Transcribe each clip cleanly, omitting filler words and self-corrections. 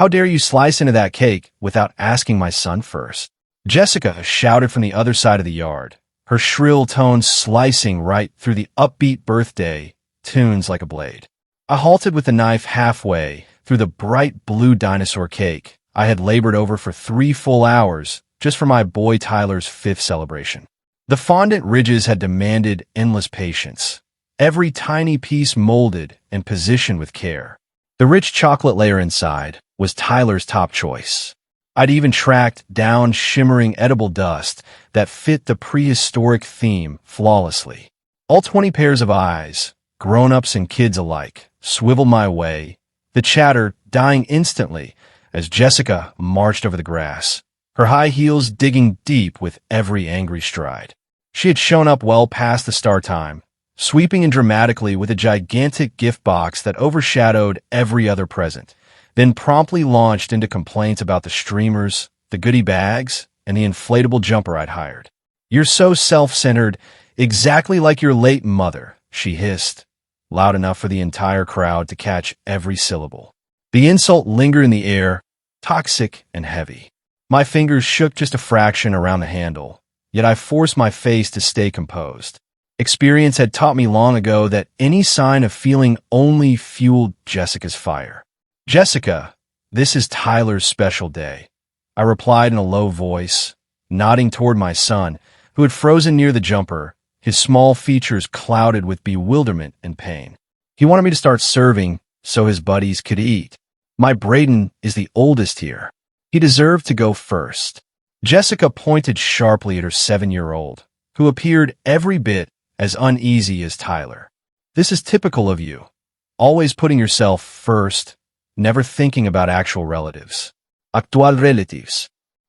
How dare you slice into that cake without asking my son first? Jessica shouted from the other side of the yard, her shrill tones slicing right through the upbeat birthday tunes like a blade. I halted with the knife halfway through the bright blue dinosaur cake I had labored over for 3 full hours just for my boy Tyler's 5th celebration. The fondant ridges had demanded endless patience, every tiny piece molded and positioned with care. The rich chocolate layer inside was Tyler's top choice. I'd even tracked down shimmering edible dust that fit the prehistoric theme flawlessly. All 20 pairs of eyes, grown-ups and kids alike, swiveled my way, the chatter dying instantly as Jessica marched over the grass, her high heels digging deep with every angry stride. She had shown up well past the start time, sweeping in dramatically with a gigantic gift box that overshadowed every other present, then promptly launched into complaints about the streamers, the goodie bags, and the inflatable jumper I'd hired. "You're so self-centered, exactly like your late mother," she hissed, loud enough for the entire crowd to catch every syllable. The insult lingered in the air, toxic and heavy. My fingers shook just a fraction around the handle, yet I forced my face to stay composed. Experience had taught me long ago that any sign of feeling only fueled Jessica's fire. "Jessica, this is Tyler's special day," I replied in a low voice, nodding toward my son, who had frozen near the jumper, his small features clouded with bewilderment and pain. He wanted me to start serving so his buddies could eat. My Braden is the oldest here. He deserved to go first. Jessica pointed sharply at her 7-year-old, who appeared every bit as uneasy as Tyler. "This is typical of you, always putting yourself first, never thinking about actual relatives. Actual relatives."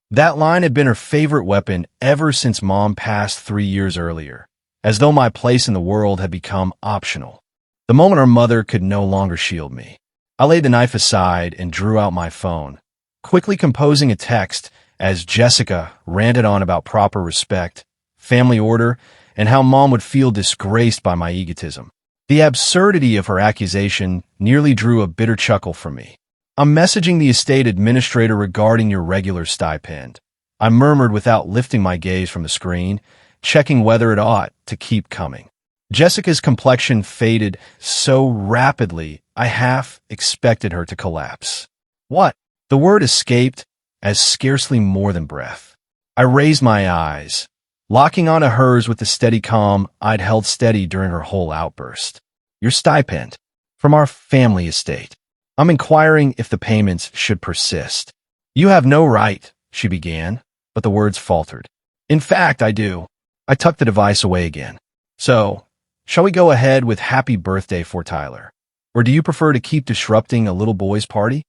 That line had been her favorite weapon ever since Mom passed 3 years earlier, as though my place in the world had become optional. The moment our mother could no longer shield me, I laid the knife aside and drew out my phone, quickly composing a text as Jessica ranted on about proper respect, family order, and how Mom would feel disgraced by my egotism. The absurdity of her accusation nearly drew a bitter chuckle from me. "I'm messaging the estate administrator regarding your regular stipend," I murmured without lifting my gaze from the screen, checking whether it ought to keep coming. Jessica's complexion faded so rapidly I half expected her to collapse. "What?" The word escaped as scarcely more than breath. I raised my eyes, locking onto hers with the steady calm I'd held steady during her whole outburst. "Your stipend, from our family estate. I'm inquiring if the payments should persist." "You have no right," she began, but the words faltered. "In fact, I do." I tucked the device away again. "So, shall we go ahead with happy birthday for Tyler? Or do you prefer to keep disrupting a little boy's party?"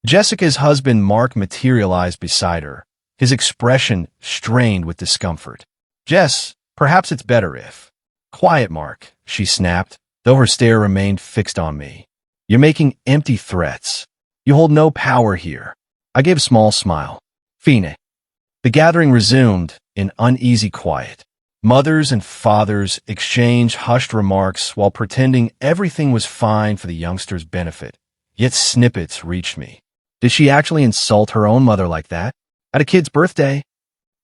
Jessica's husband Mark materialized beside her, his expression strained with discomfort. "Jess, perhaps it's better if—" "Quiet, Mark," she snapped, though her stare remained fixed on me. "You're making empty threats. You hold no power here." I gave a small smile. "Fine." The gathering resumed in uneasy quiet. Mothers and fathers exchanged hushed remarks while pretending everything was fine for the youngster's benefit, yet snippets reached me. Did she actually insult her own mother like that? At a kid's birthday?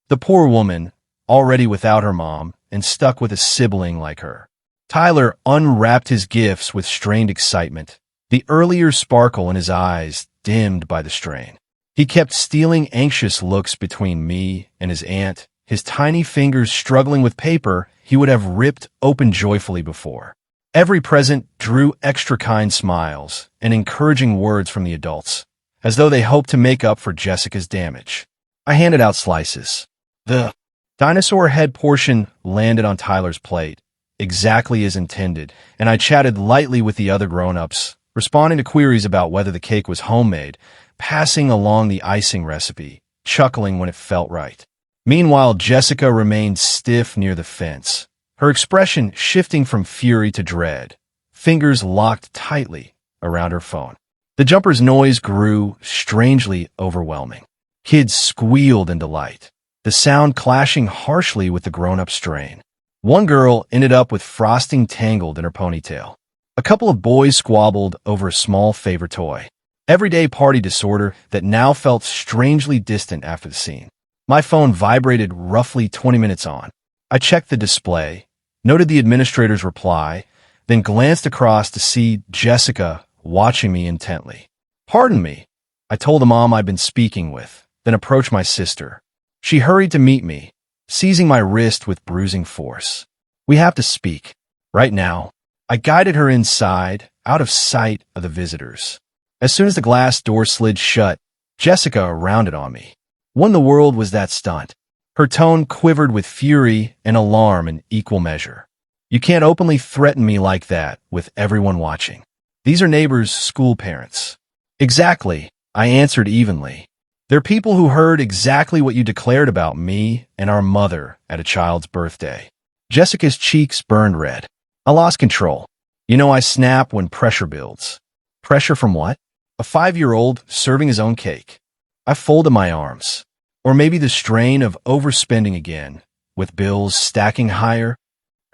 The poor woman, already without her mom, and stuck with a sibling like her. Tyler unwrapped his gifts with strained excitement, the earlier sparkle in his eyes dimmed by the strain. He kept stealing anxious looks between me and his aunt, his tiny fingers struggling with paper he would have ripped open joyfully before. Every present drew extra kind smiles and encouraging words from the adults, as though they hoped to make up for Jessica's damage. I handed out slices. The dinosaur head portion landed on Tyler's plate, exactly as intended, and I chatted lightly with the other grown-ups, responding to queries about whether the cake was homemade, passing along the icing recipe, chuckling when it felt right. Meanwhile, Jessica remained stiff near the fence, her expression shifting from fury to dread, fingers locked tightly around her phone. The jumper's noise grew strangely overwhelming. Kids squealed in delight, the sound clashing harshly with the grown-up strain. One girl ended up with frosting tangled in her ponytail. A couple of boys squabbled over a small favorite toy. Everyday party disorder that now felt strangely distant after the scene. My phone vibrated roughly 20 minutes on. I checked the display, noted the administrator's reply, then glanced across to see Jessica watching me intently. "Pardon me," I told the mom I'd been speaking with, then approached my sister. She hurried to meet me, seizing my wrist with bruising force. "We have to speak. Right now." I guided her inside, out of sight of the visitors. As soon as the glass door slid shut, Jessica rounded on me. What in the world was that stunt? Her tone quivered with fury and alarm in equal measure. "You can't openly threaten me like that with everyone watching. These are neighbors' school parents." "Exactly," I answered evenly. "They're people who heard exactly what you declared about me and our mother at a child's birthday." Jessica's cheeks burned red. I lost control. You know I snap when pressure builds. Pressure from what? A 5-year-old serving his own cake. I folded my arms. Or maybe the strain of overspending again, with bills stacking higher?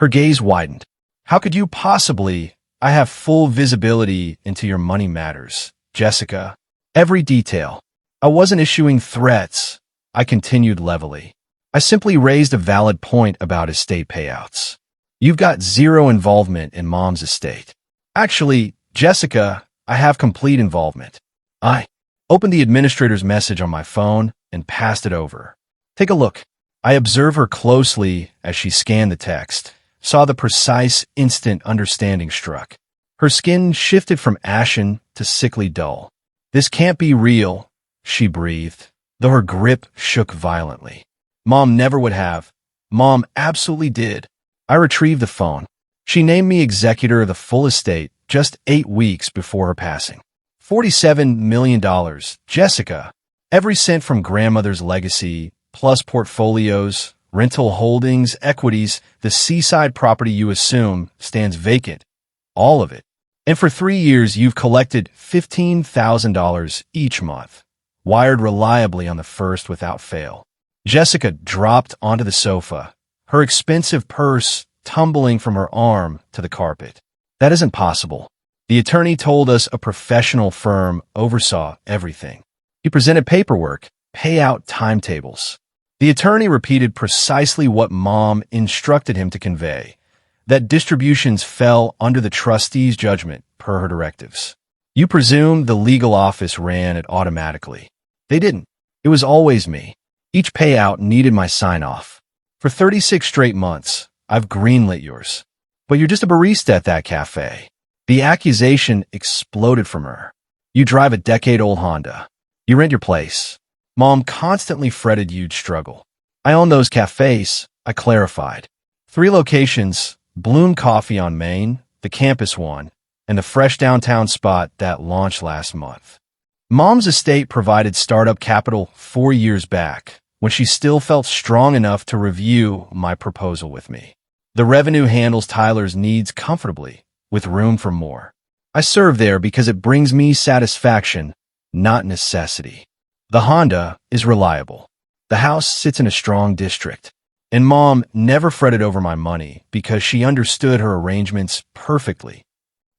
Her gaze widened. "How could you possibly? I have full visibility into your money matters, Jessica. Every detail." I wasn't issuing threats, I continued levelly. I simply raised a valid point about estate payouts. You've got zero involvement in Mom's estate. Actually, Jessica, I have complete involvement. I opened the administrator's message on my phone and passed it over. "Take a look." I observed her closely as she scanned the text, saw the precise instant understanding struck. Her skin shifted from ashen to sickly dull. "This can't be real," she breathed, though her grip shook violently. "Mom never would have." "Mom absolutely did." I retrieved the phone. She named me executor of the full estate just 8 weeks before her passing. $47 million, Jessica. Every cent from grandmother's legacy, plus portfolios, rental holdings, equities, the seaside property you assume stands vacant. All of it. And for 3 years, you've collected $15,000 each month, wired reliably on the first without fail. Jessica dropped onto the sofa, her expensive purse tumbling from her arm to the carpet. "That isn't possible." The attorney told us a professional firm oversaw everything. He presented paperwork, payout timetables. The attorney repeated precisely what Mom instructed him to convey, that distributions fell under the trustee's judgment per her directives. "You presume the legal office ran it automatically." They didn't. It was always me. Each payout needed my sign-off. "For 36 straight months, I've greenlit yours. But you're just a barista at that cafe." The accusation exploded from her. "You drive a decade-old Honda. You rent your place. Mom constantly fretted you'd struggle." "I own those cafes," I clarified. 3 locations, Bloom Coffee on Main, the campus one, and the fresh downtown spot that launched last month. Mom's estate provided startup capital 4 years back, when she still felt strong enough to review my proposal with me. The revenue handles Tyler's needs comfortably, with room for more. I serve there because it brings me satisfaction, not necessity. The Honda is reliable. The house sits in a strong district. And Mom never fretted over my money because she understood her arrangements perfectly.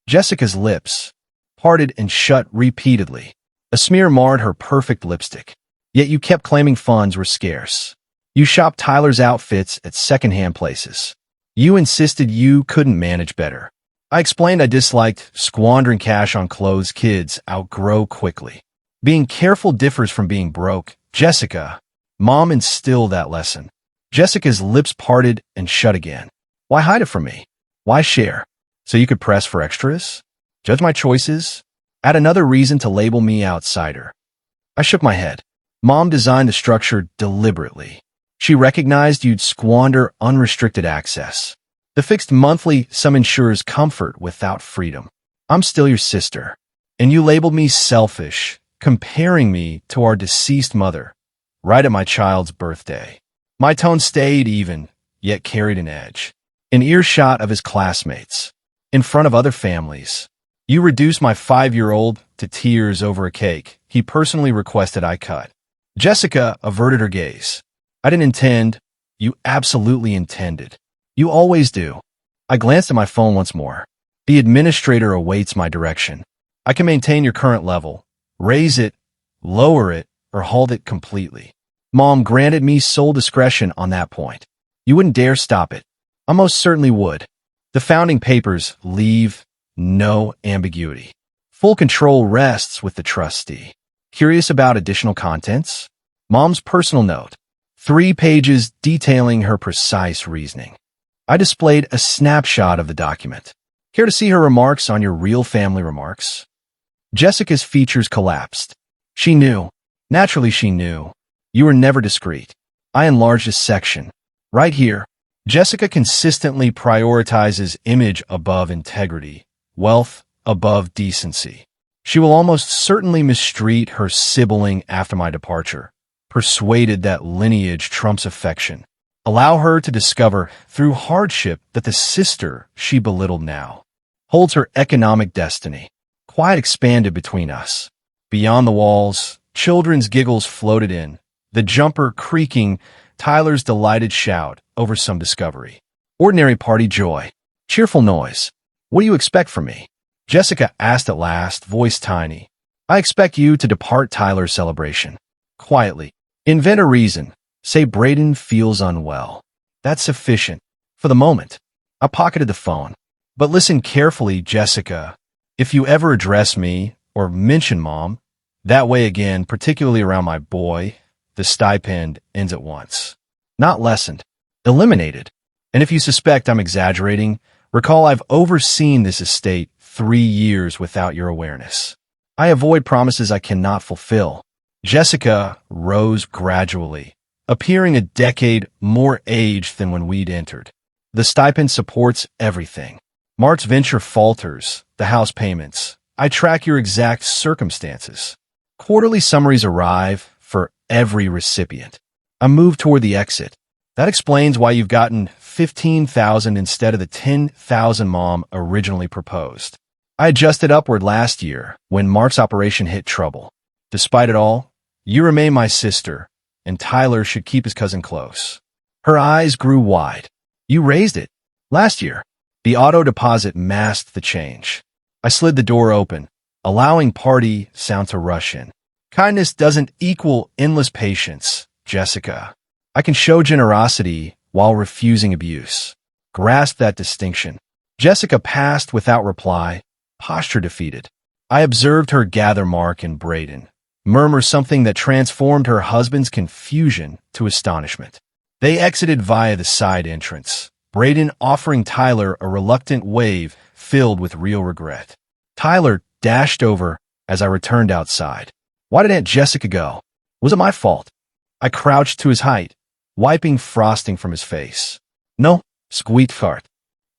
Jessica's lips parted and shut repeatedly. A smear marred her perfect lipstick. "Yet you kept claiming funds were scarce. You shopped Tyler's outfits at secondhand places. You insisted you couldn't manage better." I explained I disliked squandering cash on clothes kids outgrow quickly. Being careful differs from being broke, Jessica. Mom instilled that lesson. Jessica's lips parted and shut again. "Why hide it from me? Why share? So you could press for extras? Judge my choices? Add another reason to label me outsider?" I shook my head. Mom designed the structure deliberately. She recognized you'd squander unrestricted access. The fixed monthly sum ensures comfort without freedom. I'm still your sister. And you labeled me selfish, comparing me to our deceased mother, right at my child's birthday. My tone stayed even, yet carried an edge. In earshot of his classmates. In front of other families. "You reduced my 5-year-old to tears over a cake he personally requested I cut." Jessica averted her gaze. "I didn't intend." "You absolutely intended. You always do." I glanced at my phone once more. "The administrator awaits my direction. I can maintain your current level, Raise it, lower it, or halt it completely. Mom granted me sole discretion on that point. You wouldn't dare stop it. I most certainly would. The founding papers leave no ambiguity. Full control rests with the trustee. Curious about additional contents? Mom's personal note. 3 pages detailing her precise reasoning. I displayed a snapshot of the document. Care to see her remarks on your real family remarks? Jessica's features collapsed. She knew. Naturally, she knew. You were never discreet. I enlarged a section. Right here. Jessica consistently prioritizes image above integrity, wealth above decency. She will almost certainly mistreat her sibling after my departure, persuaded that lineage trumps affection. Allow her to discover through hardship that the sister she belittled now holds her economic destiny. Quiet expanded between us. Beyond the walls, children's giggles floated in, the jumper creaking, Tyler's delighted shout over some discovery. Ordinary party joy. Cheerful noise. What do you expect from me? Jessica asked at last, voice tiny. I expect you to depart Tyler's celebration. Quietly. Invent a reason. Say Brayden feels unwell. That's sufficient. For the moment. I pocketed the phone. But listen carefully, Jessica. If you ever address me, or mention Mom, that way again, particularly around my boy, the stipend ends at once. Not lessened. Eliminated. And if you suspect I'm exaggerating, recall I've overseen this estate 3 years without your awareness. I avoid promises I cannot fulfill. Jessica rose gradually, appearing a decade more aged than when we'd entered. The stipend supports everything. Mark's venture falters, the house payments. I track your exact circumstances. Quarterly summaries arrive for every recipient. I move toward the exit. That explains why you've gotten $15,000 instead of the $10,000 Mom originally proposed. I adjusted upward last year when Mark's operation hit trouble. Despite it all, you remain my sister, and Tyler should keep his cousin close. Her eyes grew wide. You raised it. Last year. The auto deposit masked the change. I slid the door open, allowing party sound to rush in. Kindness doesn't equal endless patience, Jessica. I can show generosity while refusing abuse. Grasp that distinction. Jessica passed without reply, posture defeated. I observed her gather Mark and Brayden, murmur something that transformed her husband's confusion to astonishment. They exited via the side entrance, Brayden offering Tyler a reluctant wave filled with real regret. Tyler dashed over as I returned outside. Why did Aunt Jessica go? Was it my fault? I crouched to his height, wiping frosting from his face. No, squeakfart.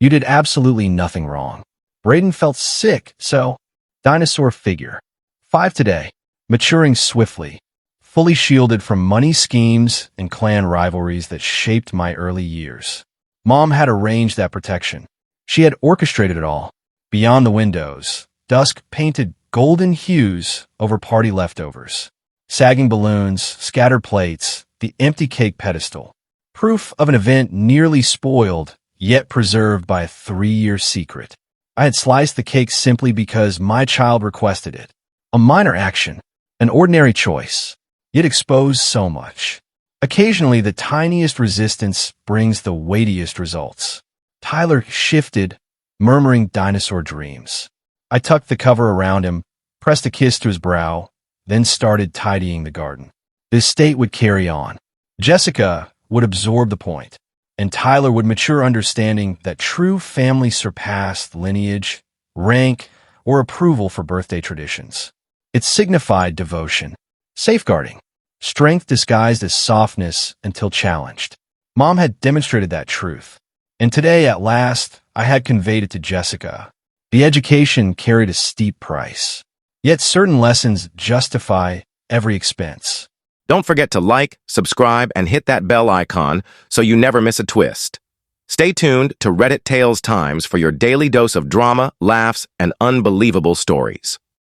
You did absolutely nothing wrong. Brayden felt sick, so... Dinosaur figure. 5 today, maturing swiftly, fully shielded from money schemes and clan rivalries that shaped my early years. Mom had arranged that protection. She had orchestrated it all. Beyond the windows, dusk painted golden hues over party leftovers. Sagging balloons, scattered plates, the empty cake pedestal. Proof of an event nearly spoiled, yet preserved by a 3-year secret. I had sliced the cake simply because my child requested it. A minor action, an ordinary choice, yet exposed so much. Occasionally, the tiniest resistance brings the weightiest results. Tyler shifted, murmuring dinosaur dreams. I tucked the cover around him, pressed a kiss to his brow, then started tidying the garden. The estate would carry on. Jessica would absorb the point, and Tyler would mature understanding that true family surpassed lineage, rank, or approval for birthday traditions. It signified devotion, safeguarding, strength disguised as softness until challenged. Mom had demonstrated that truth, and today, at last, I had conveyed it to Jessica. The education carried a steep price, yet certain lessons justify every expense. Don't forget to like, subscribe, and hit that bell icon so you never miss a twist. Stay tuned to Reddit Tales Times for your daily dose of drama, laughs, and unbelievable stories.